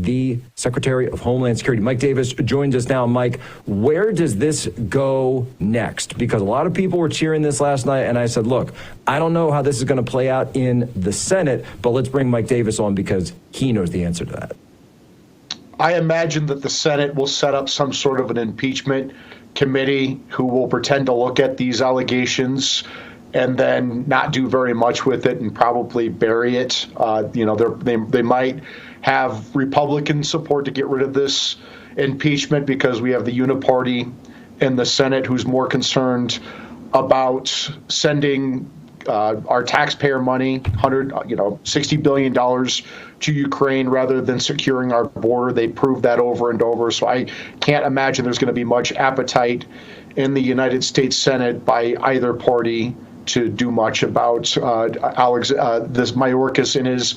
the Secretary of Homeland Security. Mike Davis joins us now. Mike, where does this go next? Because a lot of people were cheering this last night, and I said, look, I don't know how this is going to play out in the Senate, but let's bring Mike Davis on because he knows the answer to that. I imagine that the Senate will set up some sort of an impeachment committee who will pretend to look at these allegations and then not do very much with it and probably bury it. They might have Republican support to get rid of this impeachment because we have the uniparty in the Senate who's more concerned about sending our taxpayer money, $60 billion to Ukraine rather than securing our border. They proved that over and over. So I can't imagine there's going to be much appetite in the United States Senate by either party to do much about this Mayorkas and his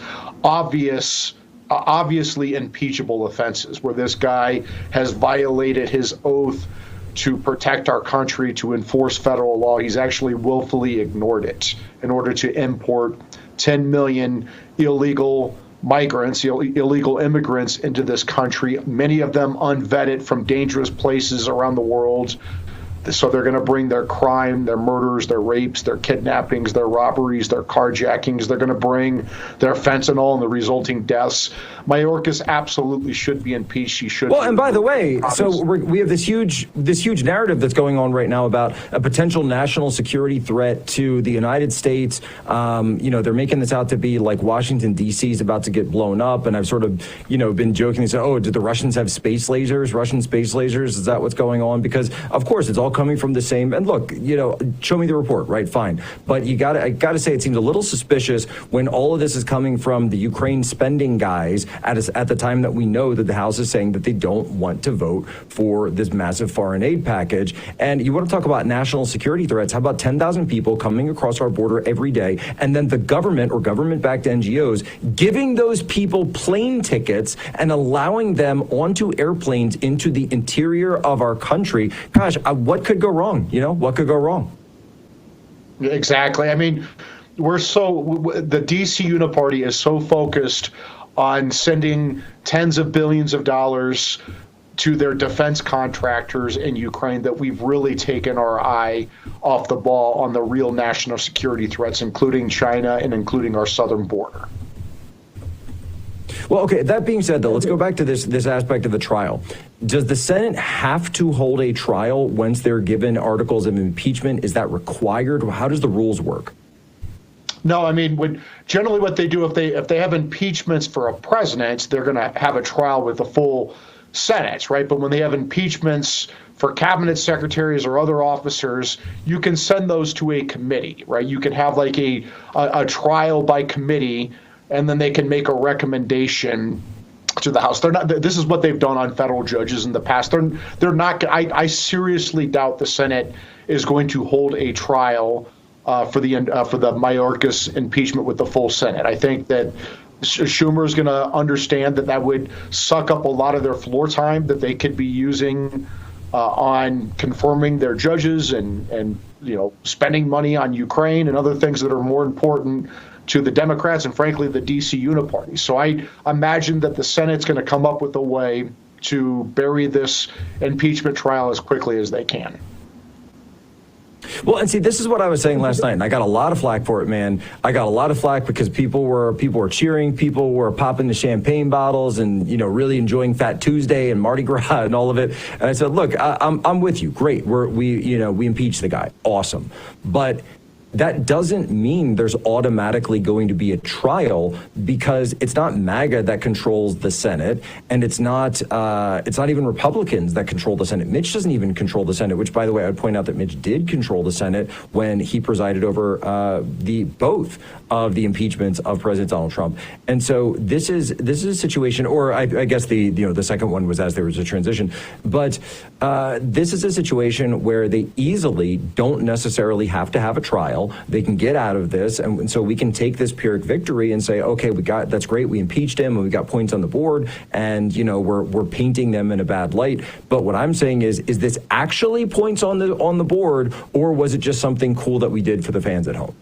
obviously impeachable offenses, where this guy has violated his oath to protect our country, to enforce federal law. He's actually willfully ignored it in order to import 10 million illegal migrants, illegal immigrants into this country, many of them unvetted from dangerous places around the world. So they're going to bring their crime, their murders, their rapes, their kidnappings, their robberies, their carjackings. They're going to bring their fentanyl and the resulting deaths. Mayorkas absolutely should be impeached. He should. Well, and by the way, so we have this huge narrative that's going on right now about a potential national security threat to the United States. They're making this out to be like Washington, D.C. is about to get blown up. And I've sort of, been joking and said, oh, did the Russians have space lasers, Russian space lasers? Is that what's going on? Because, of course, it's all coming from the same. And look, show me the report, right? Fine. But I gotta say, it seems a little suspicious when all of this is coming from the Ukraine spending guys at the time that we know that the House is saying that they don't want to vote for this massive foreign aid package. And you want to talk about national security threats? How about 10,000 people coming across our border every day, and then the government or government-backed NGOs giving those people plane tickets and allowing them onto airplanes into the interior of our country? Gosh, what could go wrong? What could go wrong? Exactly. I mean, the DC Uniparty is so focused on sending tens of billions of dollars to their defense contractors in Ukraine that we've really taken our eye off the ball on the real national security threats, including China and including our southern border. Well, okay, that being said, though, let's go back to this aspect of the trial. Does the Senate have to hold a trial once they're given articles of impeachment? Is that required? How does the rules work? No, I mean, generally what they do, if they have impeachments for a president, they're going to have a trial with the full Senate, right? But when they have impeachments for cabinet secretaries or other officers, you can send those to a committee, right? You can have like a trial by committee, and then they can make a recommendation to the House. They're not. This is what they've done on federal judges in the past. They're not. I seriously doubt the Senate is going to hold a trial for the Mayorkas impeachment with the full Senate. I think that Schumer is going to understand that would suck up a lot of their floor time that they could be using on confirming their judges and spending money on Ukraine and other things that are more important to the Democrats and, frankly, the D.C. Uniparty. So I imagine that the Senate's going to come up with a way to bury this impeachment trial as quickly as they can. Well, and see, this is what I was saying last night, and I got a lot of flack for it, man. I got a lot of flack because people were cheering, people were popping the champagne bottles and, really enjoying Fat Tuesday and Mardi Gras and all of it. And I said, look, I'm with you. Great. We impeached the guy. Awesome. But that doesn't mean there's automatically going to be a trial, because it's not MAGA that controls the Senate, and it's not even Republicans that control the Senate. Mitch doesn't even control the Senate, which, by the way, I would point out that Mitch did control the Senate when he presided over both of the impeachments of President Donald Trump. And so this is a situation, or I guess the second one was as there was a transition, but this is a situation where they easily don't necessarily have to have a trial. They can get out of this, and so we can take this Pyrrhic victory and say, okay, that's great. We impeached him, and we got points on the board, and we're painting them in a bad light. But what I'm saying is this actually points on the board, or was it just something cool that we did for the fans at home?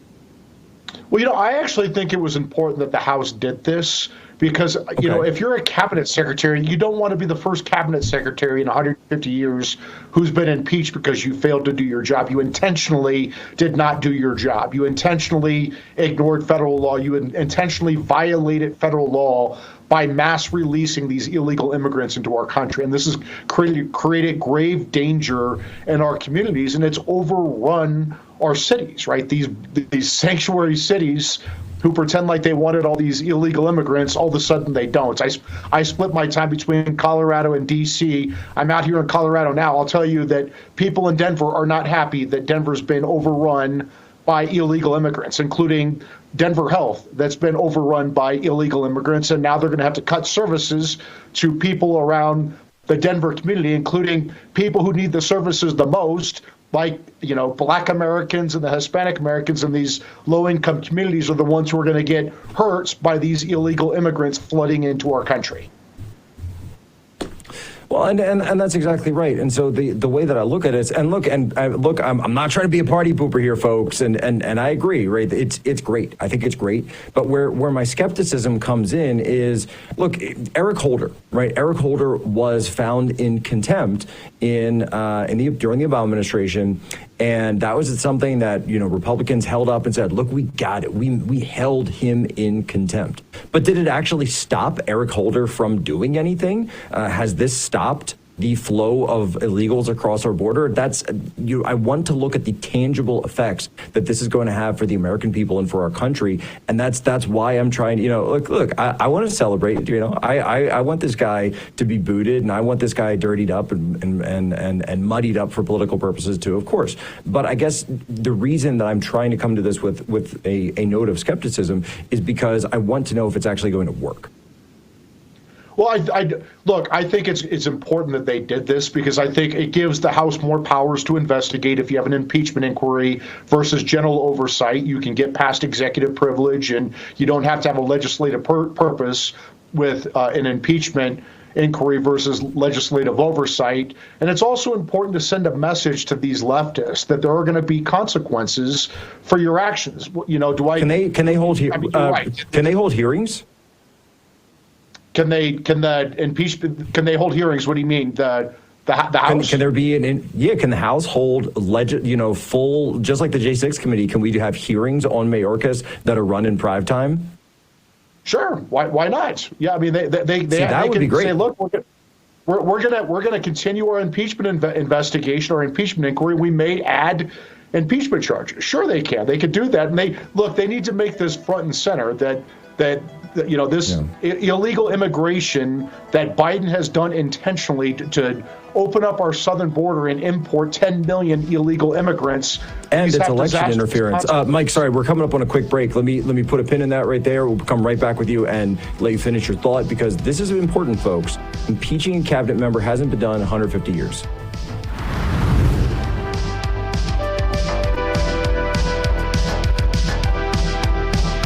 Well, I actually think it was important that the House did this because, if you're a cabinet secretary, you don't want to be the first cabinet secretary in 150 years who's been impeached because you failed to do your job. You intentionally did not do your job. You intentionally ignored federal law. You intentionally violated federal law by mass releasing these illegal immigrants into our country. And this has created grave danger in our communities, and it's overrun our cities, right? These sanctuary cities who pretend like they wanted all these illegal immigrants, all of a sudden they don't. I split my time between Colorado and D.C. I'm out here in Colorado now. I'll tell you that people in Denver are not happy that Denver's been overrun by illegal immigrants, including Denver Health, that's been overrun by illegal immigrants, and now they're going to have to cut services to people around the Denver community, including people who need the services the most, like, Black Americans and the Hispanic Americans in these low-income communities are the ones who are going to get hurt by these illegal immigrants flooding into our country. Well, and that's exactly right. And so the way that I look at it is, I'm not trying to be a party pooper here, folks, and I agree, right? It's great. I think it's great. But where my skepticism comes in is, look, Eric Holder, right? Eric Holder was found in contempt during the Obama administration. And that was something that, Republicans held up and said, look, we got it. We held him in contempt. But did it actually stop Eric Holder from doing anything? Has this stopped the flow of illegals across our border? I want to look at the tangible effects that this is going to have for the American people and for our country. And that's why I'm trying to, look, I want to celebrate, I want this guy to be booted, and I want this guy dirtied up and muddied up for political purposes too, of course. But I guess the reason that I'm trying to come to this with a note of skepticism is because I want to know if it's actually going to work. Well, I think it's important that they did this because I think it gives the House more powers to investigate. If you have an impeachment inquiry versus general oversight, you can get past executive privilege, and you don't have to have a legislative purpose with an impeachment inquiry versus legislative oversight. And it's also important to send a message to these leftists that there are going to be consequences for your actions. Can they hold hearings? Can they hold hearings? What do you mean? The House? Can there be can the House hold full, just like the J6 committee, can we have hearings on Mayorkas that are run in prime time? Sure. Why not? Yeah, I mean they would be great. Say, look, we're gonna continue our impeachment investigation or impeachment inquiry. We may add impeachment charges. Sure, they can. They could do that, and they need to make this front and center that this illegal immigration that Biden has done intentionally to open up our southern border and import 10 million illegal immigrants. And it's election interference. Mike, sorry, we're coming up on a quick break. Let me put a pin in that right there. We'll come right back with you and let you finish your thought, because this is important, folks. Impeaching a cabinet member hasn't been done in 150 years.